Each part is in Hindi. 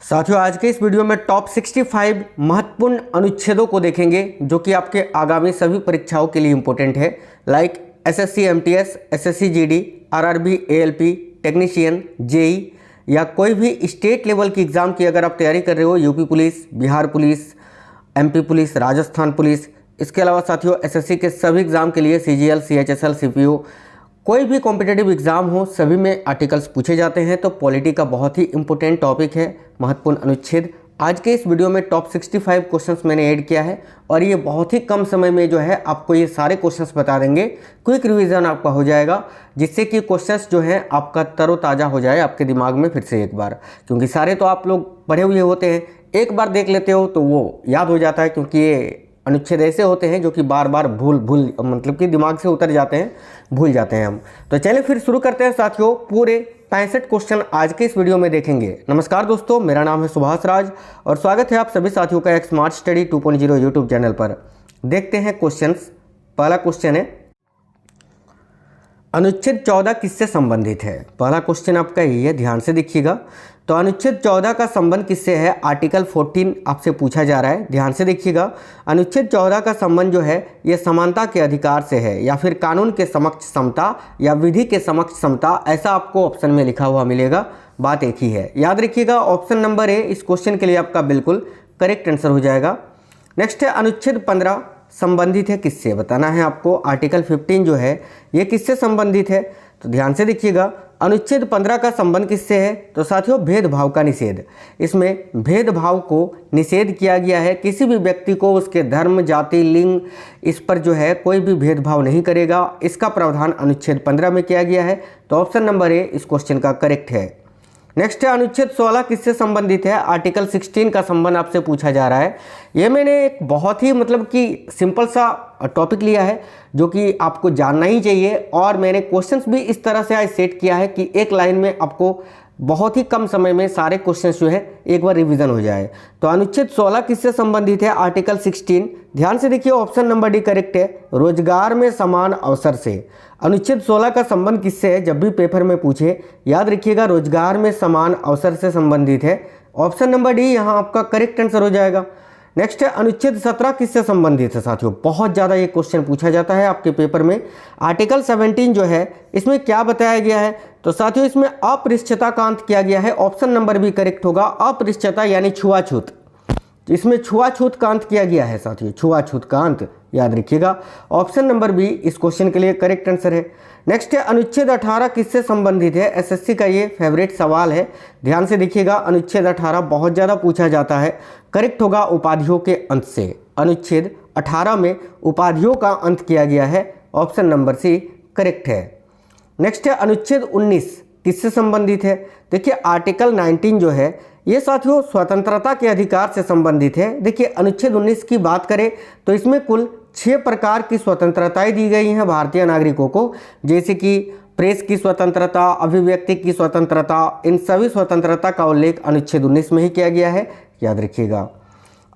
साथियों, आज के इस वीडियो में टॉप 65 महत्वपूर्ण अनुच्छेदों को देखेंगे जो कि आपके आगामी सभी परीक्षाओं के लिए इम्पोर्टेंट है, like SSC MTS, SSC GD, RRB, ALP, technician, JE या कोई भी स्टेट लेवल की एग्ज़ाम की अगर आप तैयारी कर रहे हो, UP police, Bihar police, MP police, Rajasthan police. इसके अलावा साथियों एसएससी के सभी एग्ज़ाम के लिए सीजीएल, सीएचएसएल, सीपीओ, कोई भी कॉम्पिटिटिव एग्ज़ाम हो सभी में आर्टिकल्स पूछे जाते हैं। तो पॉलिटी का बहुत ही इंपॉर्टेंट टॉपिक है महत्वपूर्ण अनुच्छेद। आज के इस वीडियो में टॉप 65 क्वेश्चंस मैंने ऐड किया है और ये बहुत ही कम समय में जो है आपको ये सारे क्वेश्चंस बता देंगे। क्विक रिवीजन आपका हो जाएगा जिससे कि क्वेश्चंस जो हैं आपका तरोताज़ा हो जाए आपके दिमाग में फिर से एक बार, क्योंकि सारे तो आप लोग पढ़े हुए होते हैं, एक बार देख लेते हो तो वो याद हो जाता है, क्योंकि ये अनुच्छेद ऐसे होते हैं जो कि बार बार भूल मतलब कि दिमाग से उतर जाते हैं, भूल जाते हैं हम। तो चलिए फिर शुरू करते हैं साथियों। पूरे 65 क्वेश्चन आज के इस वीडियो में देखेंगे। नमस्कार दोस्तों, मेरा नाम है सुभाष राज और स्वागत है आप सभी साथियों का एक स्मार्ट स्टडी 2.0 यूट्यूब चैनल पर। देखते हैं क्वेश्चंस। पहला क्वेश्चन है, अनुच्छेद 14 किससे संबंधित है? पहला क्वेश्चन आपका यही है, ध्यान से देखिएगा। तो अनुच्छेद 14 का संबंध किससे है? आर्टिकल 14 आपसे पूछा जा रहा है, ध्यान से देखिएगा। अनुच्छेद 14 का संबंध जो है ये समानता के अधिकार से है, या फिर कानून के समक्ष समता या विधि के समक्ष समता, ऐसा आपको ऑप्शन में लिखा हुआ मिलेगा। बात एक ही है, याद रखिएगा। ऑप्शन नंबर ए इस क्वेश्चन के लिए आपका बिल्कुल करेक्ट आंसर हो जाएगा। नेक्स्ट है, अनुच्छेद 15 संबंधित है किससे? बताना है आपको। आर्टिकल 15 जो है ये किससे संबंधित है? तो ध्यान से देखिएगा। अनुच्छेद 15 का संबंध किससे है? तो साथियों भेदभाव का निषेध। इसमें भेदभाव को निषेध किया गया है। किसी भी व्यक्ति को उसके धर्म, जाति, लिंग, इस पर जो है कोई भी भेदभाव नहीं करेगा। इसका प्रावधान अनुच्छेद 15 में किया गया है। तो ऑप्शन नंबर ए इस क्वेश्चन का करेक्ट है। नेक्स्ट है, अनुच्छेद 16 किससे संबंधित है? आर्टिकल 16 का संबंध आपसे पूछा जा रहा है। ये मैंने एक बहुत ही मतलब कि सिंपल सा टॉपिक लिया है जो कि आपको जानना ही चाहिए, और मैंने क्वेश्चंस भी इस तरह से आज सेट किया है कि एक लाइन में आपको बहुत ही कम समय में सारे क्वेश्चंस जो है एक बार रिवीजन हो जाए। तो अनुच्छेद 16 किससे संबंधित है? आर्टिकल 16। ध्यान से देखिए, ऑप्शन नंबर डी करेक्ट है, रोजगार में समान अवसर से। अनुच्छेद 16 का संबंध किससे है? जब भी पेपर में पूछे याद रखिएगा, रोजगार में समान अवसर से संबंधित है। ऑप्शन नंबर डी यहाँ आपका करेक्ट आंसर हो जाएगा। नेक्स्ट है, अनुच्छेद 17 किससे संबंधित है? साथियों बहुत ज़्यादा ये क्वेश्चन पूछा जाता है आपके पेपर में। आर्टिकल 17 जो है इसमें क्या बताया गया है? तो साथियों इसमें अपृष्ठता का अंत किया गया है। ऑप्शन नंबर भी करेक्ट होगा। अपृष्ठता यानी छुआछूत, इसमें छुआछूत का अंत किया गया है साथियों, छुआछूत का अंत याद रखिएगा। ऑप्शन नंबर बी इस क्वेश्चन के लिए करेक्ट आंसर है। नेक्स्ट है, अनुच्छेद 18 किससे संबंधित है? एसएससी का ये फेवरेट सवाल है, ध्यान से देखिएगा। अनुच्छेद 18 बहुत ज़्यादा पूछा जाता है, करेक्ट होगा उपाधियों के अंत से। अनुच्छेद 18 में उपाधियों का अंत किया गया है। ऑप्शन नंबर सी करेक्ट है। नेक्स्ट है, अनुच्छेद 19 किससे संबंधित है? देखिए आर्टिकल 19 जो है ये साथियों स्वतंत्रता के अधिकार से संबंधित है। देखिए अनुच्छेद 19 की बात करें तो इसमें कुल 6 प्रकार की स्वतंत्रताएं दी गई हैं भारतीय नागरिकों को, जैसे कि प्रेस की स्वतंत्रता, अभिव्यक्ति की स्वतंत्रता, इन सभी स्वतंत्रता का उल्लेख अनुच्छेद 19 में ही किया गया है, याद रखिएगा।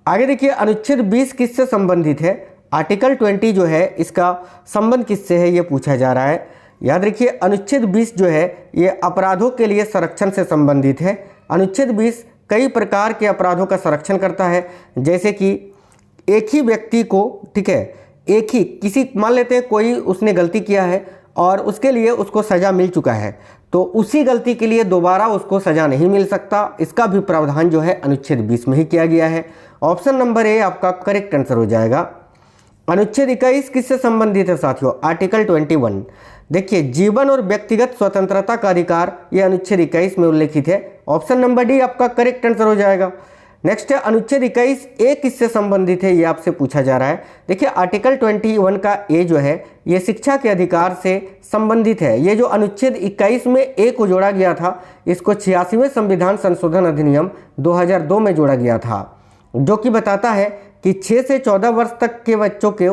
आगे देखिए, अनुच्छेद 20 किससे संबंधित है? आर्टिकल 20 जो है इसका संबंध किससे है ये पूछा जा रहा है। याद रखिए, अनुच्छेद 20 जो है ये अपराधों के लिए संरक्षण से संबंधित है। अनुच्छेद 20 कई प्रकार के अपराधों का संरक्षण करता है, जैसे कि एक ही व्यक्ति को, ठीक है, एक ही किसी, मान लेते हैं कोई उसने गलती किया है और उसके लिए उसको सज़ा मिल चुका है, तो उसी गलती के लिए दोबारा उसको सज़ा नहीं मिल सकता। इसका भी प्रावधान जो है अनुच्छेद 20 में ही किया गया है। ऑप्शन नंबर ए आपका करेक्ट आंसर हो जाएगा। अनुच्छेद 21 किससे संबंधित है साथियों? आर्टिकल 21। देखिए जीवन और व्यक्तिगत स्वतंत्रता का अधिकार ये अनुच्छेद 21 में उल्लेखित है। ऑप्शन नंबर डी आपका करेक्ट आंसर हो जाएगा। नेक्स्ट है, अनुच्छेद 21 ए किससे संबंधित है ये आपसे पूछा जा रहा है। देखिए आर्टिकल 21 का ए जो है ये शिक्षा के अधिकार से संबंधित है। ये जो अनुच्छेद 21 में ए को जोड़ा गया था, इसको 86वें संविधान संशोधन अधिनियम 2002 में जोड़ा गया था, जो कि बताता है कि 6 से 14 वर्ष तक के बच्चों के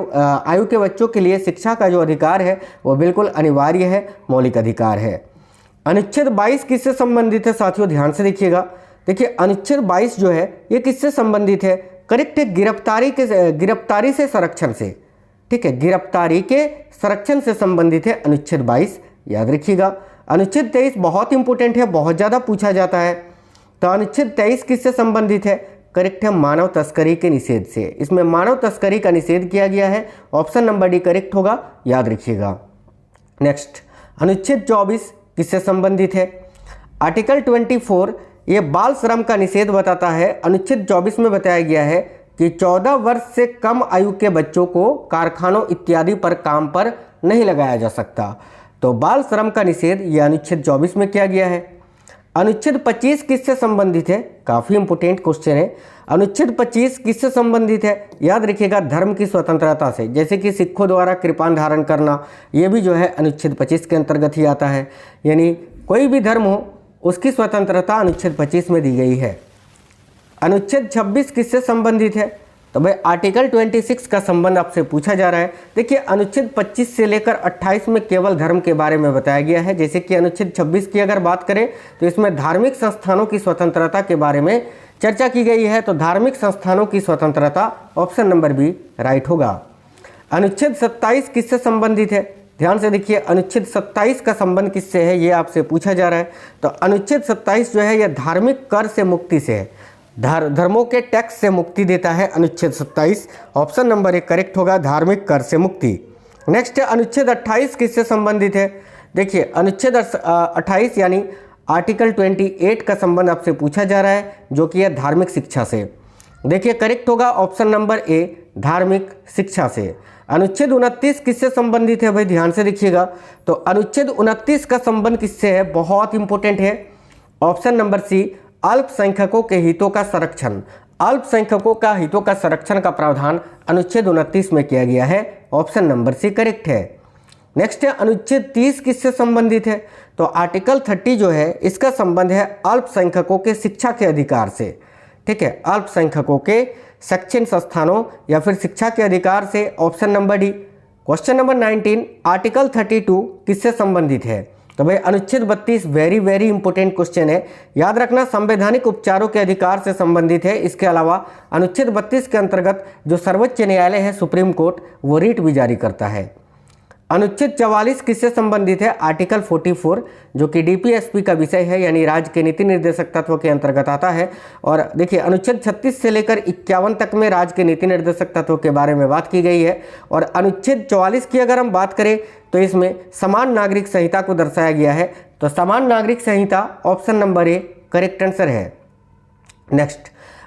आयु के बच्चों के लिए शिक्षा का जो अधिकार है वो बिल्कुल अनिवार्य है, मौलिक अधिकार है। अनुच्छेद 22 किससे संबंधित है साथियों? ध्यान से देखिएगा। देखिए अनुच्छेद 22 जो है ये किससे संबंधित है? करेक्ट है, गिरफ्तारी से संरक्षण से, ठीक है, गिरफ्तारी के संरक्षण से संबंधित है अनुच्छेद 22, याद रखिएगा। अनुच्छेद 23 बहुत इंपॉर्टेंट है, बहुत ज़्यादा पूछा जाता है। तो अनुच्छेद 23 किससे संबंधित है? करेक्ट है, मानव तस्करी के निषेध से। इसमें मानव तस्करी का निषेध किया गया है। ऑप्शन नंबर डी करेक्ट होगा, याद रखिएगा। नेक्स्ट, अनुच्छेद 24 किससे संबंधित है? आर्टिकल 24 ये बाल श्रम का निषेध बताता है। अनुच्छेद 24 में बताया गया है कि 14 वर्ष से कम आयु के बच्चों को कारखानों इत्यादि पर काम पर नहीं लगाया जा सकता। तो बाल श्रम का निषेध यह अनुच्छेद 24 में किया गया है। अनुच्छेद 25 किससे संबंधित है? काफ़ी इंपोर्टेंट क्वेश्चन है। अनुच्छेद 25 किससे संबंधित है? याद रखिएगा, धर्म की स्वतंत्रता से। जैसे कि सिखों द्वारा कृपान धारण करना, ये भी जो है अनुच्छेद 25 के अंतर्गत ही आता है। यानी कोई भी धर्म हो उसकी स्वतंत्रता अनुच्छेद 25 में दी गई है। अनुच्छेद 26 किससे संबंधित है? तो भाई आर्टिकल 26 का संबंध आपसे पूछा जा रहा है। देखिए, अनुच्छेद 25 से लेकर 28 में केवल धर्म के बारे में बताया गया है। जैसे कि अनुच्छेद 26 की अगर बात करें तो इसमें धार्मिक संस्थानों की स्वतंत्रता के बारे में चर्चा की गई है। तो धार्मिक संस्थानों की स्वतंत्रता, ऑप्शन नंबर बी राइट होगा। अनुच्छेद 27 किससे संबंधित है? ध्यान से देखिए, अनुच्छेद 27 का संबंध किससे है, ये आपसे पूछा जा रहा है। तो अनुच्छेद 27 जो है यह धार्मिक कर से मुक्ति से है। धर्मों के टैक्स से मुक्ति देता है अनुच्छेद 27। ऑप्शन नंबर ए करेक्ट होगा, धार्मिक कर से मुक्ति। नेक्स्ट है अनुच्छेद 28 किससे संबंधित है? देखिए, अनुच्छेद 28 यानी आर्टिकल 28 का संबंध आपसे पूछा जा रहा है, जो कि है धार्मिक शिक्षा से। देखिए, करेक्ट होगा ऑप्शन नंबर ए, धार्मिक शिक्षा से। अनुच्छेद 29 किससे संबंधित है? भाई ध्यान से देखिएगा, तो अनुच्छेद 29 का संबंध किससे है? बहुत इंपॉर्टेंट है। ऑप्शन नंबर सी, अल्पसंख्यकों के हितों का संरक्षण। अल्पसंख्यकों का हितों का संरक्षण का प्रावधान अनुच्छेद 29 में किया गया है। ऑप्शन नंबर सी करेक्ट है। नेक्स्ट है अनुच्छेद 30 किससे संबंधित है? तो आर्टिकल 30 जो है इसका संबंध है अल्पसंख्यकों के शिक्षा के अधिकार से। ठीक है, अल्पसंख्यकों के शैक्षणिक संस्थानों या फिर शिक्षा के अधिकार से। Option number D. Question number 19, article 32 किससे संबंधित है? तो भाई अनुच्छेद 32 वेरी इंपॉर्टेंट क्वेश्चन है, याद रखना, संवैधानिक उपचारों के अधिकार से संबंधित है। इसके अलावा अनुच्छेद 32 के अंतर्गत जो सर्वोच्च न्यायालय है, सुप्रीम कोर्ट, वो रीट भी जारी करता है। अनुच्छेद 44 किससे संबंधित है? आर्टिकल 44, जो कि डीपीएसपी का विषय है, यानी राज्य के नीति निर्देशक तत्व के अंतर्गत आता है। और देखिए, अनुच्छेद 36 से लेकर 51 तक में राज्य के नीति निर्देशक तत्व के बारे में बात की गई है। और अनुच्छेद 44 की अगर हम बात करें तो इसमें समान नागरिक संहिता को दर्शाया गया है। तो समान नागरिक संहिता, option number A correct answer है। नेक्स्ट,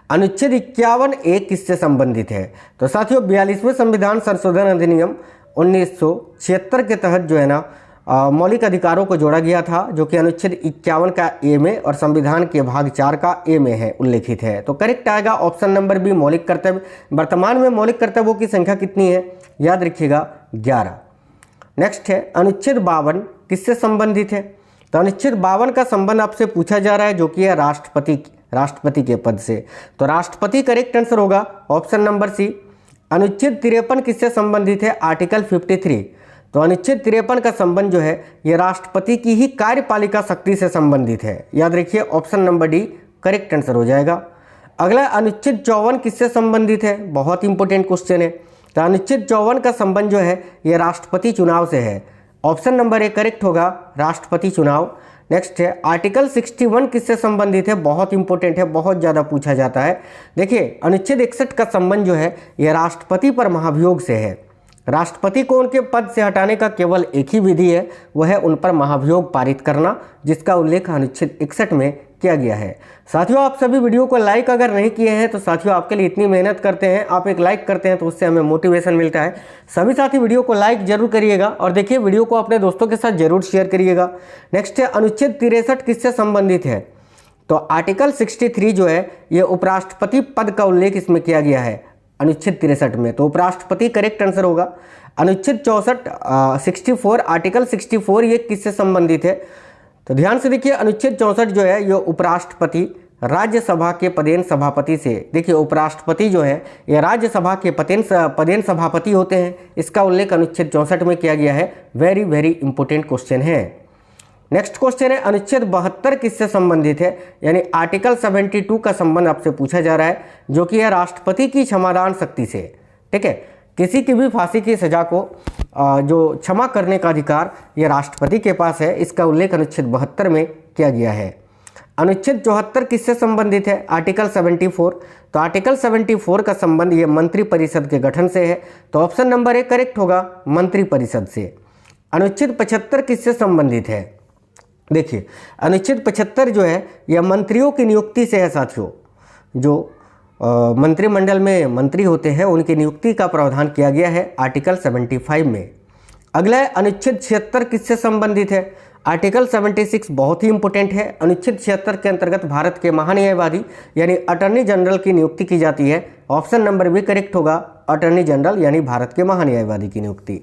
अनुच्छेद 51A किससे संबंधित है? तो साथियों, 42वें संविधान संशोधन अधिनियम 1976 के तहत जो है ना मौलिक अधिकारों को जोड़ा गया था, जो कि अनुच्छेद 51 का ए में और संविधान के भाग 4 का ए में है, उल्लेखित है। तो करेक्ट आएगा ऑप्शन नंबर बी, मौलिक कर्तव्य। वर्तमान में मौलिक कर्तव्यों की संख्या कितनी है? याद रखिएगा, 11। नेक्स्ट है अनुच्छेद 52 किससे संबंधित है? तो अनुच्छेद 52 का संबंध आपसे पूछा जा रहा है, जो कि है राष्ट्रपति के पद से। तो राष्ट्रपति करेक्ट आंसर होगा, ऑप्शन नंबर सी। अनुच्छेद 53 किससे संबंधित है? आर्टिकल 53। तो अनुच्छेद 53 का संबंध जो है ये राष्ट्रपति की ही कार्यपालिका शक्ति से संबंधित है। याद रखिए, option number D correct answer हो जाएगा। अगला अनुच्छेद 54 किससे संबंधित है? बहुत इंपॉर्टेंट क्वेश्चन है। तो अनुच्छेद 54 का संबंध जो है ये राष्ट्रपति चुनाव से है। ऑप्शन नंबर ए करेक्ट होगा, राष्ट्रपति चुनाव। नेक्स्ट है आर्टिकल 61 किससे संबंधित है? बहुत इंपॉर्टेंट है, बहुत ज़्यादा पूछा जाता है। देखिए, अनुच्छेद 61 का संबंध जो है ये राष्ट्रपति पर महाभियोग से है। राष्ट्रपति को उनके पद से हटाने का केवल एक ही विधि है, वह है उन पर महाभियोग पारित करना, जिसका उल्लेख अनुच्छेद 61 में किया गया है। साथियों, आप सभी वीडियो को लाइक अगर नहीं किए हैं तो साथियों आपके लिए इतनी मेहनत करते हैं, आप एक लाइक करते हैं तो उससे हमें मोटिवेशन मिलता है। सभी साथी वीडियो को लाइक जरूर करिएगा और देखिए वीडियो को अपने दोस्तों के साथ जरूर शेयर करिएगा। नेक्स्ट है अनुच्छेद 63 किससे संबंधित है? तो आर्टिकल 63 जो है ये उपराष्ट्रपति पद का उल्लेख इसमें किया गया है अनुच्छेद 63 में, तो उपराष्ट्रपति करेक्ट आंसर होगा। अनुच्छेद 64 आर्टिकल 64 ये किससे संबंधित है? तो ध्यान से देखिए, अनुच्छेद 64 जो है ये उपराष्ट्रपति राज्यसभा के पदेन सभापति से। देखिए, उपराष्ट्रपति जो है ये राज्यसभा के पदेन सभापति होते हैं, इसका उल्लेख अनुच्छेद 64 में किया गया है। वेरी इंपॉर्टेंट क्वेश्चन है। नेक्स्ट क्वेश्चन है अनुच्छेद 72 किससे संबंधित है? यानी आर्टिकल 72 का संबंध आपसे पूछा जा रहा है, जो कि है राष्ट्रपति की क्षमादान शक्ति से। ठीक है, किसी की भी फांसी की सजा को जो क्षमा करने का अधिकार ये राष्ट्रपति के पास है, इसका उल्लेख अनुच्छेद 72 में किया गया है। अनुच्छेद 74 किससे संबंधित है? आर्टिकल 74। तो आर्टिकल 74 का संबंध ये मंत्री परिषद के गठन से है, तो ऑप्शन नंबर ए करेक्ट होगा, मंत्री परिषद से। अनुच्छेद 75 किससे संबंधित है? देखिए अनुच्छेद 75 जो है यह मंत्रियों की नियुक्ति से है साथियों। जो मंत्रिमंडल में मंत्री होते हैं उनकी नियुक्ति का प्रावधान किया गया है आर्टिकल 75 में। अगला है अनुच्छेद 76 किससे संबंधित है? आर्टिकल 76 बहुत ही इंपॉर्टेंट है। अनुच्छेद 76 के अंतर्गत भारत के महान्यायवादी यानी अटॉर्नी जनरल की नियुक्ति की जाती है। ऑप्शन नंबर बी करेक्ट होगा, अटॉर्नी जनरल यानी भारत के महान्यायवादी की नियुक्ति।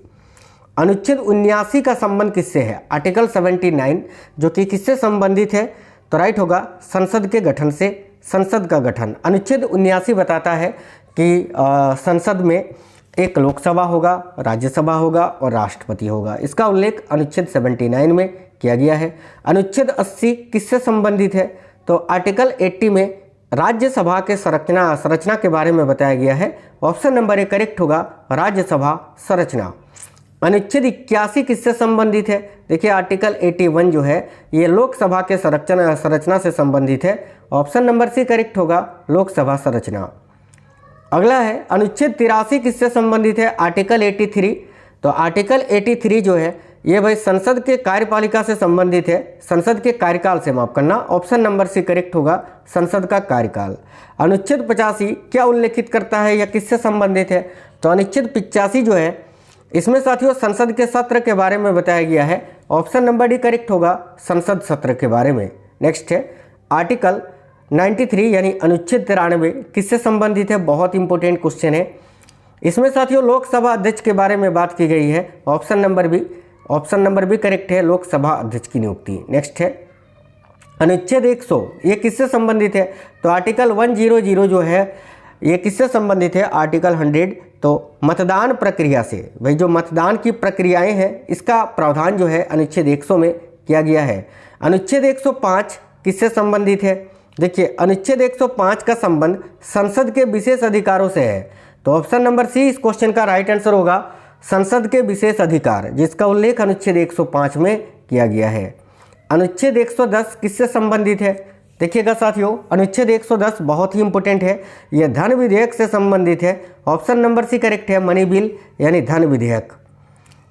अनुच्छेद 79 का संबंध किससे है? आर्टिकल 79 जो कि किससे संबंधित है? तो राइट होगा, संसद के गठन से। संसद का गठन अनुच्छेद 79 बताता है कि संसद में एक लोकसभा होगा, राज्यसभा होगा और राष्ट्रपति होगा। इसका उल्लेख अनुच्छेद 79 में किया गया है। अनुच्छेद 80 किससे संबंधित है? तो आर्टिकल 80 में राज्यसभा के संरचना के बारे में बताया गया है। ऑप्शन नंबर ए करेक्ट होगा, राज्यसभा संरचना। अनुच्छेद 81 किससे संबंधित है? देखिए आर्टिकल 81 जो है ये लोकसभा के संरचना से संबंधित है। ऑप्शन नंबर सी करेक्ट होगा, लोकसभा संरचना। अगला है अनुच्छेद 83 किससे संबंधित है? आर्टिकल 83। तो आर्टिकल 83 जो है ये भाई संसद के कार्यपालिका से संबंधित है, संसद के कार्यकाल से, माफ करना। ऑप्शन नंबर सी करेक्ट होगा, संसद का कार्यकाल। अनुच्छेद 85 क्या उल्लेखित करता है या किससे संबंधित है? तो अनुच्छेद 85 जो है इसमें साथियों संसद के सत्र के बारे में बताया गया है। ऑप्शन नंबर डी करेक्ट होगा, संसद सत्र के बारे में। नेक्स्ट है आर्टिकल 93 यानी अनुच्छेद 93 किससे संबंधित है? बहुत इंपॉर्टेंट क्वेश्चन है। इसमें साथियों लोकसभा अध्यक्ष के बारे में बात की गई है। ऑप्शन नंबर बी करेक्ट है, लोकसभा अध्यक्ष की नियुक्ति। नेक्स्ट है अनुच्छेद 100 ये किससे संबंधित है? तो आर्टिकल 100 जो है ये किससे संबंधित है? आर्टिकल 100। तो मतदान प्रक्रिया से, भाई जो मतदान की प्रक्रियाएं हैं इसका प्रावधान जो है अनुच्छेद 100 में किया गया है। अनुच्छेद 105 किससे संबंधित है? देखिए अनुच्छेद 105 का संबंध संसद के विशेष अधिकारों से है। तो ऑप्शन नंबर सी इस क्वेश्चन का राइट आंसर होगा, संसद के विशेष अधिकार, जिसका उल्लेख अनुच्छेद 105 में किया गया है। अनुच्छेद 110 किससे संबंधित है? देखिएगा साथियों अनुच्छेद 110 बहुत ही इंपॉर्टेंट है, यह धन विधेयक से संबंधित है। ऑप्शन नंबर सी करेक्ट है, मनी बिल यानी धन विधेयक।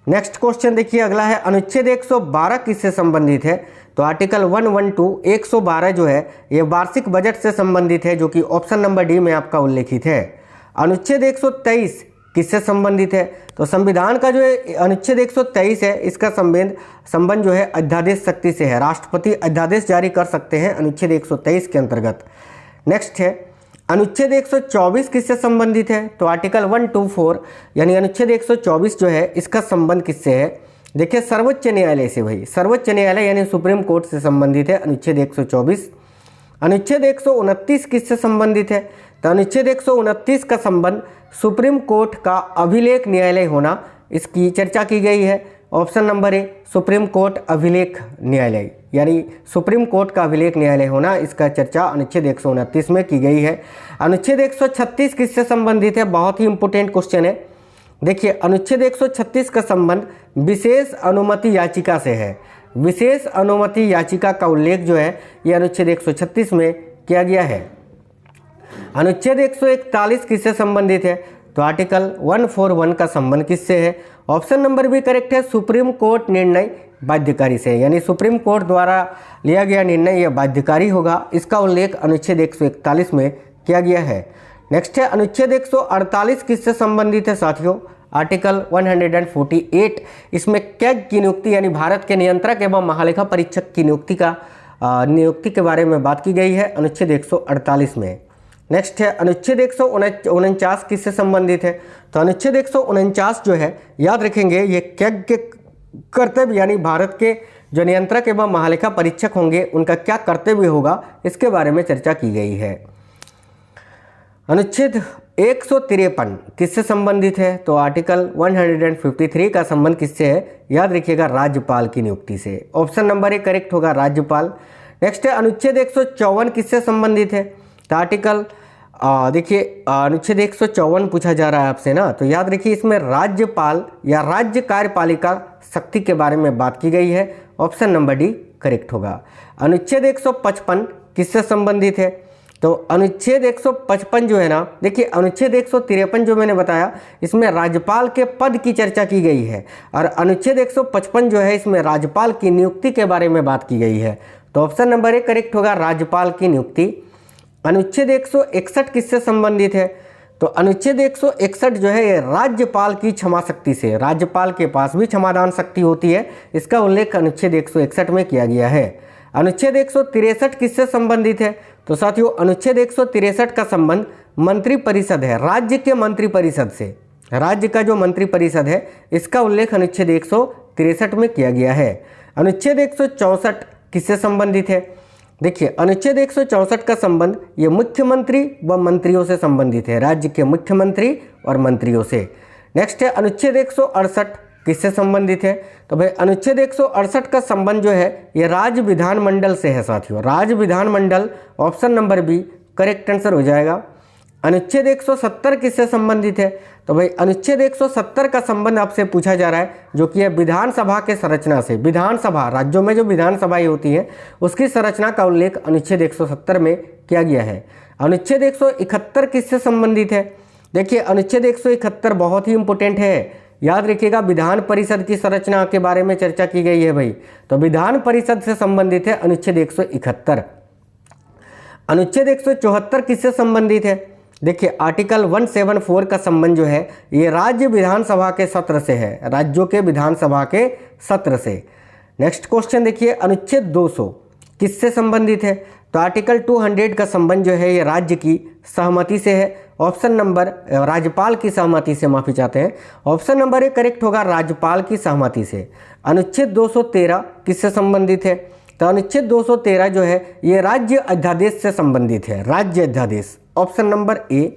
नेक्स्ट क्वेश्चन देखिए अगला है अनुच्छेद 112 किससे संबंधित है? तो आर्टिकल 112 112 जो है ये वार्षिक बजट से संबंधित है, जो कि ऑप्शन नंबर डी में आपका उल्लेखित है। अनुच्छेद 123 किससे संबंधित है? तो संविधान का जो अनुच्छेद 123 है इसका संबंध जो है अध्यादेश शक्ति से है, राष्ट्रपति अध्यादेश जारी कर सकते हैं अनुच्छेद 123 के अंतर्गत। नेक्स्ट है अनुच्छेद 124 किससे संबंधित है? तो आर्टिकल 124 यानी अनुच्छेद 124 जो है इसका संबंध किससे है? देखिए सर्वोच्च न्यायालय से, भाई सर्वोच्च न्यायालय यानी सुप्रीम कोर्ट से संबंधित है अनुच्छेद 124। अनुच्छेद 129 किससे संबंधित है? तो अनुच्छेद 129 का संबंध सुप्रीम कोर्ट का अभिलेख न्यायालय होना, इसकी चर्चा की गई है। Option number a supreme court अभिलेख न्यायालय यानी सुप्रीम कोर्ट का अभिलेख न्यायालय होना, इसका चर्चा अनुच्छेद 129 में की गई है। अनुच्छेद 136 किससे संबंधित है? बहुत ही इंपॉर्टेंट क्वेश्चन है। देखिए अनुच्छेद 136 का संबंध विशेष अनुमति याचिका से है। विशेष अनुमति याचिका का उल्लेख जो है यह अनुच्छेद 136 में किया गया है। अनुच्छेद 141 किससे संबंधित है? तो आर्टिकल 141 का संबंध किससे है? ऑप्शन नंबर बी करेक्ट है, सुप्रीम कोर्ट निर्णय बाध्यकारी से, यानी सुप्रीम कोर्ट द्वारा लिया गया निर्णय यह बाध्यकारी होगा। इसका उल्लेख अनुच्छेद 141 में किया गया है। नेक्स्ट है अनुच्छेद 148 किससे संबंधित है साथियों? आर्टिकल 148 इसमें कैग की नियुक्ति यानी भारत के नियंत्रक एवं महालेखा परीक्षक की नियुक्ति के बारे में बात की गई है अनुच्छेद 148 में। नेक्स्ट है अनुच्छेद 149 किससे संबंधित है? तो अनुच्छेद 149 जो है याद रखेंगे ये कैग के कर्तव्य यानी भारत के जो नियंत्रक एवं महालेखा परीक्षक होंगे उनका क्या कर्तव्य होगा इसके बारे में चर्चा की गई है। अनुच्छेद 153 किससे संबंधित है? तो आर्टिकल 153 का संबंध किससे है? याद रखिएगा राज्यपाल की नियुक्ति से। ऑप्शन नंबर ए करेक्ट होगा, राज्यपाल। नेक्स्ट है अनुच्छेद 154 किससे संबंधित है? तो आर्टिकल देखिए अनुच्छेद 154 पूछा जा रहा है आपसे ना, तो याद रखिए इसमें राज्यपाल या राज्य कार्यपालिका शक्ति के बारे में बात की गई है। ऑप्शन नंबर डी करेक्ट होगा। अनुच्छेद 155 किससे संबंधित है? तो अनुच्छेद 155 जो है ना, देखिए अनुच्छेद 153 जो मैंने बताया इसमें राज्यपाल के पद की चर्चा की गई है, और अनुच्छेद 155 जो है इसमें राज्यपाल की नियुक्ति के बारे में बात की गई है। तो ऑप्शन नंबर ए करेक्ट होगा, राज्यपाल की नियुक्ति। अनुच्छेद 161 किससे संबंधित है? तो अनुच्छेद 161 जो है ये राज्यपाल की क्षमा शक्ति से, राज्यपाल के पास भी क्षमादान शक्ति होती है, इसका उल्लेख अनुच्छेद 161 में किया गया है। अनुच्छेद 163 किससे संबंधित है? तो साथियों अनुच्छेद 163 का संबंध मंत्रिपरिषद है, राज्य के मंत्रिपरिषद से, राज्य का जो मंत्रिपरिषद है इसका उल्लेख अनुच्छेद 163 में किया गया है। अनुच्छेद 164 किससे संबंधित है? देखिए अनुच्छेद 164 का संबंध ये मुख्यमंत्री व मंत्रियों से संबंधित है, राज्य के मुख्यमंत्री और मंत्रियों से। नेक्स्ट है अनुच्छेद 168 किससे संबंधित है? तो भाई अनुच्छेद 168 का संबंध जो है ये राज्य विधानमंडल से है साथियों, राज्य विधानमंडल, option number B correct answer हो जाएगा। अनुच्छेद 170 किससे संबंधित है? तो भाई अनुच्छेद 170 का संबंध आपसे पूछा जा रहा है जो कि है विधानसभा के संरचना से, विधानसभा, राज्यों में जो विधानसभाएं होती हैं उसकी संरचना का उल्लेख अनुच्छेद 170 में किया गया है। अनुच्छेद 171 किससे संबंधित है? देखिए अनुच्छेद 171 बहुत ही इंपॉर्टेंट है, याद रखिएगा, विधान परिषद की संरचना के बारे में चर्चा की गई है भाई, तो विधान परिषद से संबंधित है अनुच्छेद 171। अनुच्छेद 174 किससे संबंधित है? देखिए आर्टिकल 174 का संबंध जो है ये राज्य विधानसभा के सत्र से है, राज्यों के विधानसभा के सत्र से। नेक्स्ट क्वेश्चन देखिए, अनुच्छेद 200 किससे संबंधित है? तो आर्टिकल 200 का संबंध जो है ये राज्य की सहमति से है, ऑप्शन नंबर, राज्यपाल की सहमति से, माफी चाहते हैं, ऑप्शन नंबर ए करेक्ट होगा, राज्यपाल की सहमति से। अनुच्छेद 213 किससे संबंधित है? तो अनुच्छेद 213 जो है ये राज्य अध्यादेश से संबंधित है, राज्य अध्यादेश, ऑप्शन नंबर ए।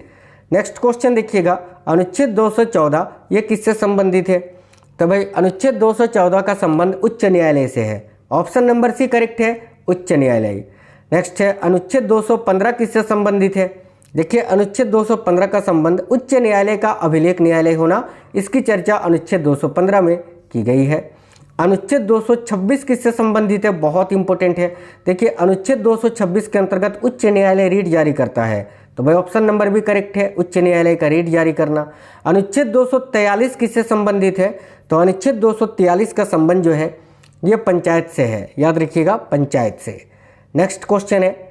नेक्स्ट क्वेश्चन देखिएगा, अनुच्छेद 214 ये किससे संबंधित है? तो भाई अनुच्छेद 214 का संबंध उच्च न्यायालय से है, ऑप्शन नंबर सी करेक्ट है, उच्च न्यायालय। नेक्स्ट है अनुच्छेद 215 किससे संबंधित है? देखिए अनुच्छेद 215 का संबंध उच्च न्यायालय का अभिलेख न्यायालय होना, इसकी चर्चा अनुच्छेद 215 में की गई है। अनुच्छेद 226 किससे संबंधित है? बहुत इंपॉर्टेंट है। देखिए अनुच्छेद 226 के अंतर्गत उच्च न्यायालय रीट जारी करता है, तो भाई ऑप्शन नंबर भी करेक्ट है, उच्च न्यायालय का रीट जारी करना। अनुच्छेद 243 किससे संबंधित है? तो अनुच्छेद 243 का संबंध जो है ये पंचायत से है, याद रखिएगा, पंचायत से। नेक्स्ट क्वेश्चन है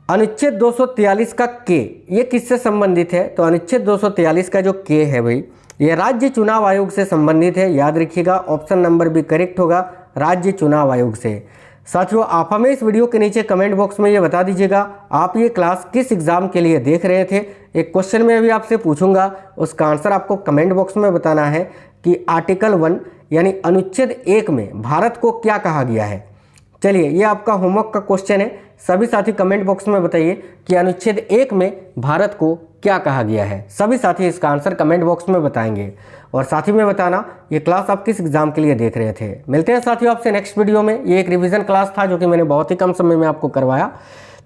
अनुच्छेद 243 का के, ये किससे संबंधित है? तो अनुच्छेद 243 का जो के है भाई ये राज्य चुनाव आयोग से संबंधित है, याद रखिएगा, ऑप्शन नंबर भी करेक्ट होगा, राज्य चुनाव आयोग से। साथियों आप हमें इस वीडियो के नीचे कमेंट बॉक्स में ये बता दीजिएगा आप ये क्लास किस एग्जाम के लिए देख रहे थे। एक क्वेश्चन मैं अभी आपसे पूछूंगा, उसका आंसर आपको कमेंट बॉक्स में बताना है कि आर्टिकल 1 यानी अनुच्छेद 1 में भारत को क्या कहा गया है। चलिए ये आपका होमवर्क का क्वेश्चन है, सभी साथी कमेंट बॉक्स में बताइए कि अनुच्छेद 1 में भारत को क्या कहा गया है। सभी साथी इसका आंसर कमेंट बॉक्स में बताएंगे, और साथी में बताना ये क्लास आप किस एग्जाम के लिए देख रहे थे। मिलते हैं साथियों आपसे नेक्स्ट वीडियो में। ये एक रिवीजन क्लास था जो कि मैंने बहुत ही कम समय में आपको करवाया।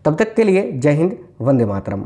तब तक के लिए जय हिंद, वंदे मातरम।